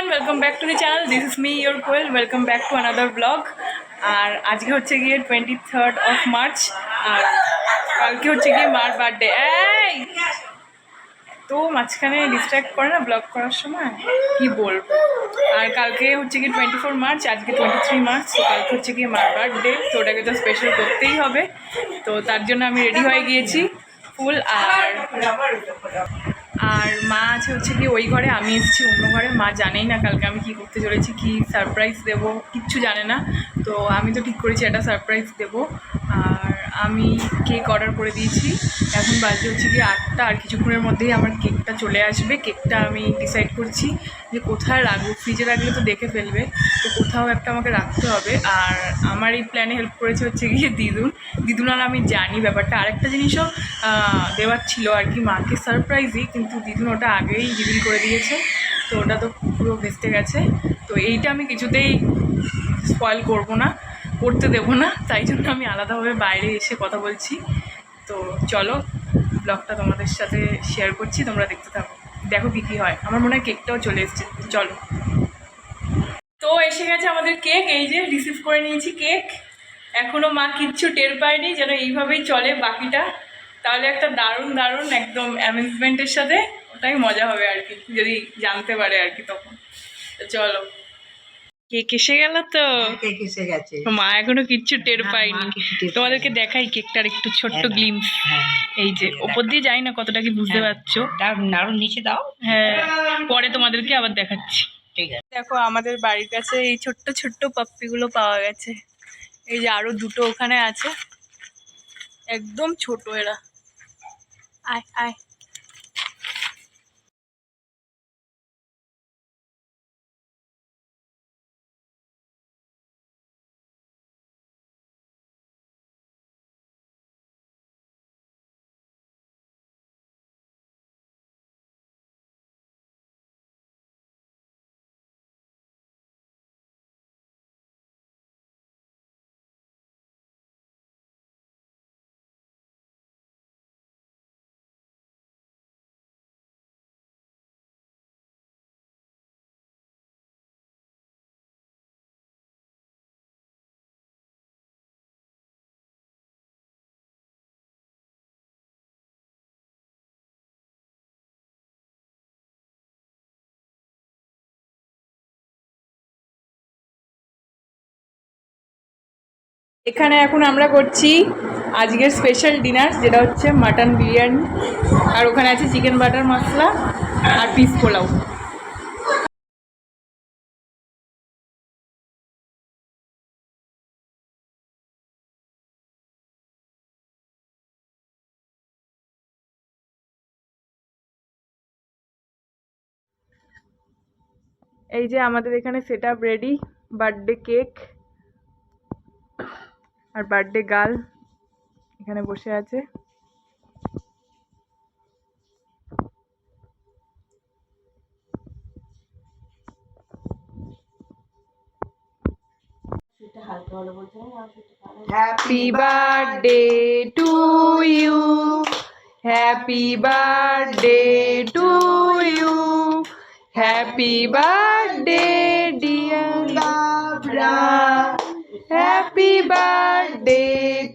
everyone, welcome back to the channel. This is me, your Koel. Welcome back to another vlog. আর আজকে হচ্ছে গিয়ে 23rd of March আর কালকে হচ্ছে গিয়ে মার বার্থডে। এই তো মাঝখানে ডিস্ট্র্যাক্ট করে না ব্লগ করার সময়, কি বলবো। আর কালকে হচ্ছে গিয়ে 24 মার্চ, আজকে 23 মার্চ। তো কালকে হচ্ছে গিয়ে মার বার্থডে, তো ওটাকে তো স্পেশাল করতেই হবে। তো তার জন্য আমি রেডি হয়ে গিয়েছি ফুল। আর মা আছে হচ্ছে কি ওই ঘরে, আমি এসেছি অন্য ঘরে। মা জানেই না কালকে আমি কি করতে চলেছি, কি সারপ্রাইজ দেবো, কিচ্ছু জানে না। তো আমি তো ঠিক করেছি একটা সারপ্রাইজ দেবো। আর আমি কেক অর্ডার করে দিয়েছি। এখন বাজে হচ্ছে কি 8টা, আর কিছুক্ষণের মধ্যেই আমার কেকটা চলে আসবে। কেকটা আমি ডিসাইড করছি যে কোথায় রাখবো। ফ্রিজে রাখলে তো দেখে ফেলবে, তো কোথাও একটা আমাকে রাখতে হবে। আর আমার এই প্ল্যানে হেল্প করেছে হচ্ছে গিয়ে দিদুন। আর আমি জানি ব্যাপারটা। আরেকটা জিনিসও দেওয়ার ছিল আর কি, মাকে সারপ্রাইজই, কিন্তু দিদুন ওটা আগেই রিভিল করে দিয়েছে। তো ওটা তো পুরো ভেস্তে গেছে। তো এইটা আমি কিছুতেই স্পয়েল করবো না, করতে দেবো না। তাই জন্য আমি আলাদাভাবে বাইরে এসে কথা বলছি। তো চলো ব্লগটা তোমাদের সাথে শেয়ার করছি, তোমরা দেখতে থাকো, দেখো কী হয়। আমার মনে হয় কেকটাও চলে এসছে, চলো। তো এসে গেছে আমাদের কেক, এই যে রিসিভ করে নিয়েছি কেক। এখনও মা কিচ্ছু টের পায়নি, যেন এইভাবেই চলে বাকিটা। তাহলে একটা দারুণ একদম অ্যামেজমেন্টের সাথে ওটাই মজা হবে আর কি, যদি জানতে পারে আর কি তখন। তো চলো, কেক এসে গেল। তো কেক এসে গেছে, মা এখনো কিচ্ছু টের পায়নি। তোমাদেরকে দেখাই কেকটার একটু ছোট্ট গ্লিমস। এই যে ওপর দিয়ে যাই না, কতটা কি বুঝতে পারছো? নাড়ু নিচে দাও। হ্যাঁ, পরে তোমাদেরকে আবার দেখাচ্ছি। ঠিক আছে। দেখো আমাদের বাড়ির কাছে এই ছোট্ট পাপ্পিগুলো পাওয়া গেছে। এই যে আরো দুটো ওখানে আছে, একদম ছোট এরা। আয় আয়। এখানে এখন আমরা করছি আজকের স্পেশাল ডিনার, যেটা হচ্ছে মাটন বিরিয়ানি। আর ওখানে আছে চিকেন বাটার মশলা আর পিস পোলাও। এই যে আমাদের এখানে set up ready, birthday cake আর বার্থডে গার্ল এখানে বসে আছে। Happy birthday to you, happy birthday to you, happy birthday dear Lavra, happy birthday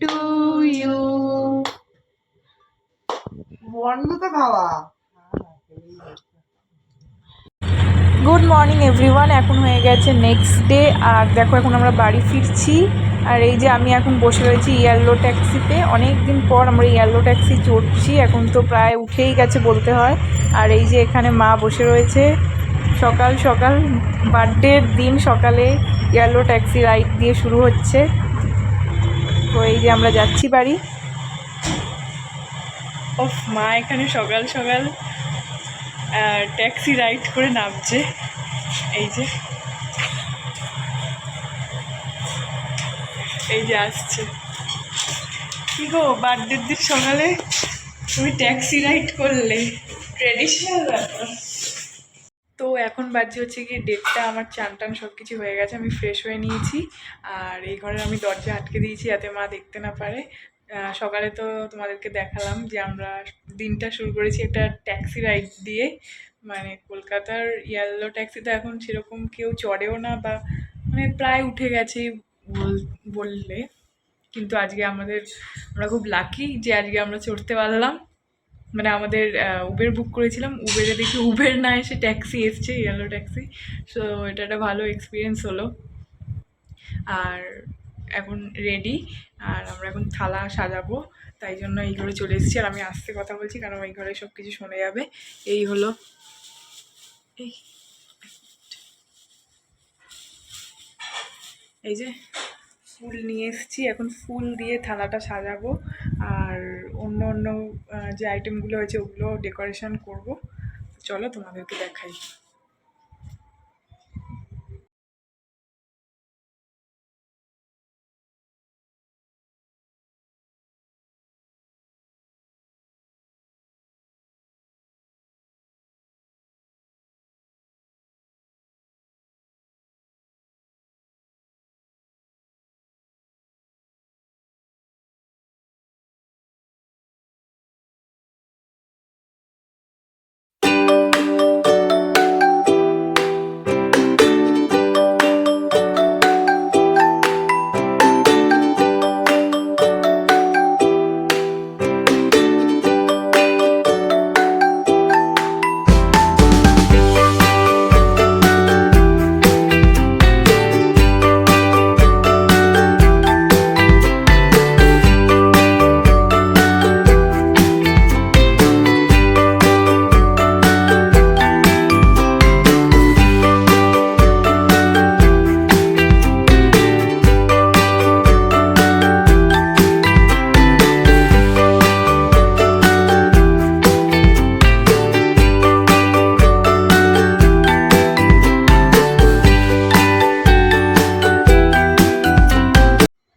to you. বন্ধ তো খাওয়া। গুড মর্নিং এভরিওয়ান, এখন হয়ে গেছে নেক্সট ডে। আর দেখো এখন আমরা বাড়ি ফিরছি। আর এই যে আমি এখন বসে রয়েছি ইয়েলো ট্যাক্সিতে। অনেক দিন পর আমরা ইয়েলো ট্যাক্সি চড়ছি, এখন তো প্রায় উঠেই গেছে বলতে হয়। আর এই যে এখানে মা বসে রয়েছে। সকাল সকাল বার্থডের দিন সকালে ইয়েলো ট্যাক্সি রাইড দিয়ে শুরু হচ্ছে। তো এই যে আমরা যাচ্ছি বাড়ি। ওফ, মা এখানে সকাল সকাল ট্যাক্সি রাইড করে নামছে। এই যে আসছে। কি গো, বার্থডের দিন সকালে তুমি ট্যাক্সি রাইড করলে, ট্রেডিশনাল ব্যাপার। তো এখন বাজে হচ্ছে কি 1:30। আমার চান টান সব কিছু হয়ে গেছে, আমি ফ্রেশ হয়ে নিয়েছি। আর এই ঘরের আমি দরজা আটকে দিয়েছি যাতে মা দেখতে না পারে। সকালে তো তোমাদেরকে দেখালাম যে আমরা দিনটা শুরু করেছি একটা ট্যাক্সি রাইড দিয়ে। মানে কলকাতার ইয়েলো ট্যাক্সিতে এখন সেরকম কেউ চড়েও না, বা মানে প্রায় উঠে গেছে বললে। কিন্তু আজকে আমরা খুব লাকি যে আজকে আমরা চড়তে পারলাম। মানে আমাদের উবের বুক করেছিলাম, উবেরে দেখি উবের না এসে ট্যাক্সি এসছে, ইয়েলো ট্যাক্সি। সো এটা একটা ভালো এক্সপিরিয়েন্স হলো। আর এখন রেডি, আর আমরা এখন থালা সাজাবো, তাই জন্য এই ঘরে চলে এসেছি। আর আমি আস্তে কথা বলছি কারণ এই ঘরে সব কিছু শোনা যাবে। এই হলো এই এই যে ফুল নিয়ে এসেছি, এখন ফুল দিয়ে থালাটা সাজাবো। আর অন্য অন্য যে আইটেমগুলো হয়েছে ওগুলো ডেকোরেশন করব। চলো তোমাদেরকে দেখাই।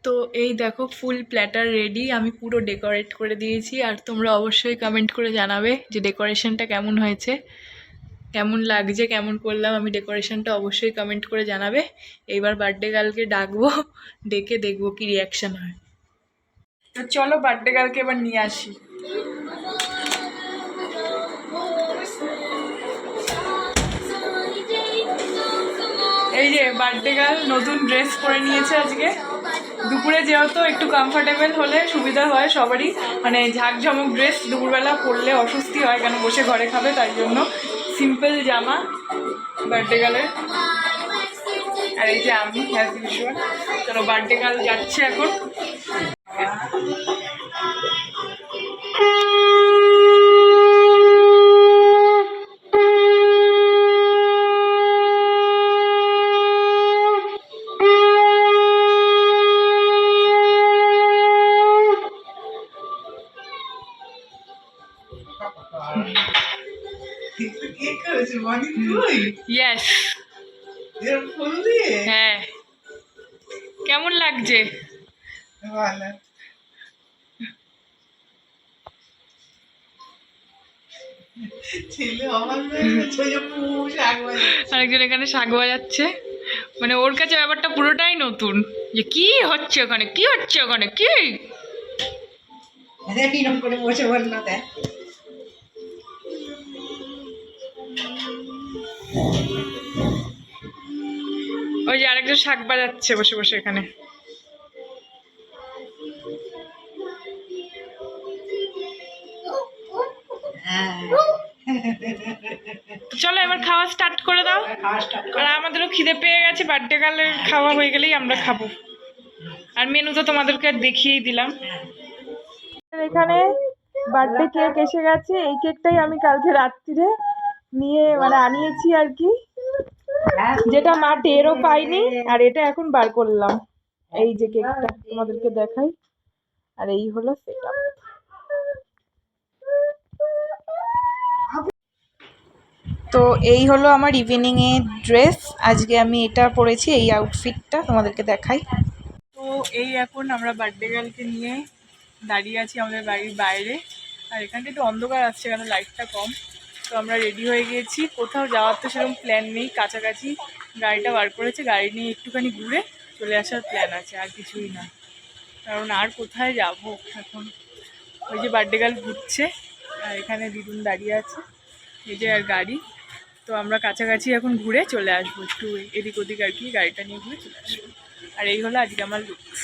তো এই দেখো ফুল প্ল্যাটার রেডি, আমি পুরো ডেকোরেট করে দিয়েছি। আর তোমরা অবশ্যই কমেন্ট করে জানাবে যে ডেকোরেশনটা কেমন হয়েছে, কেমন লাগছে, কেমন করলাম আমি ডেকোরেশনটা, অবশ্যই কমেন্ট করে জানাবে। এইবার বার্থডে গার্লকে ডাকবো, ডেকে দেখবো কি রিয়াকশন হয়। তো চলো বার্থডে গার্লকে এবার নিয়ে আসি। এই যে বার্থডে গার্ল নতুন ড্রেস পরে নিয়েছে আজকে। দুপুরে যেহেতু একটু কমফোর্টেবল হলে সুবিধা হয় সবারই, মানে ঝাঁকঝমক ড্রেস দুপুরবেলা পরলে অস্বস্তি হয়, কেন বসে ঘরে খাবে, তাই জন্য সিম্পল জামা বার্থডে গার্লের। আর এই যে আমি অ্যাজ ইউজুয়াল। চলো বার্থডে গার্ল যাচ্ছে এখন। ইয়েস, হ্যাঁ। কেমন লাগছে? আরেকজন এখানে শাক বাজাচ্ছে, মানে ওর কাছে ব্যাপারটা পুরোটাই নতুন, যে কি হচ্ছে ওখানে, কি হচ্ছে ওখানে, কি করে বসে বললো দেখ। ওই যে আরেকজন শাক বাজাচ্ছে বসে বসে এখানে। তো চলো এবার খাওয়া স্টার্ট করে দাও। আর আমাদেরও খিদে পেয়ে গেছে, বার্থডে গার্লের খাওয়া হয়ে গেলেই আমরা খাবো। আর মেনু তো তোমাদেরকে দেখিয়েই দিলাম। এখানে বার্থডে কেক এসে গেছে, এই কেকটাই আমি কালকে রাত্রিরে নিয়ে মানে আনিয়েছি আর কি, যেটা মা টেরও পাইনি। আর এটা এখন বার করলাম, এই যে কেকটা তোমাদেরকে দেখাই। আর এই হলো সেটআপ। তো এই হলো আমার ইভিনিং এ ড্রেস, আজকে আমি এটা পরেছি, এই আউটফিটটা তোমাদেরকে দেখাই। তো এই এখন আমরা বার্থডে গার্লকে নিয়ে দাঁড়িয়ে আছি আমাদের বাড়ির বাইরে। আর এখানটা একটু অন্ধকার আসছে কারণ লাইটটা কম। তো আমরা রেডি হয়ে গিয়েছি, কোথাও যাওয়ার তো সেরকম প্ল্যান নেই, কাছাকাছি গাড়িটা বার করেছে, গাড়ি নিয়ে একটুখানি ঘুরে চলে আসার প্ল্যান আছে, আর কিছুই না। কারণ আর কোথায় যাব এখন। ওই যে বার্থডে গার্ল ঘুরছে, আর এখানে দিদুন দাঁড়িয়ে আছে, এই যে আর গাড়ি। তো আমরা কাছাকাছি এখন ঘুরে চলে আসবো, একটু এদিক ওদিক আর কি গাড়িটা নিয়ে ঘুরে চলে আসবো। আর এই হলো আজকে আমার লুকস।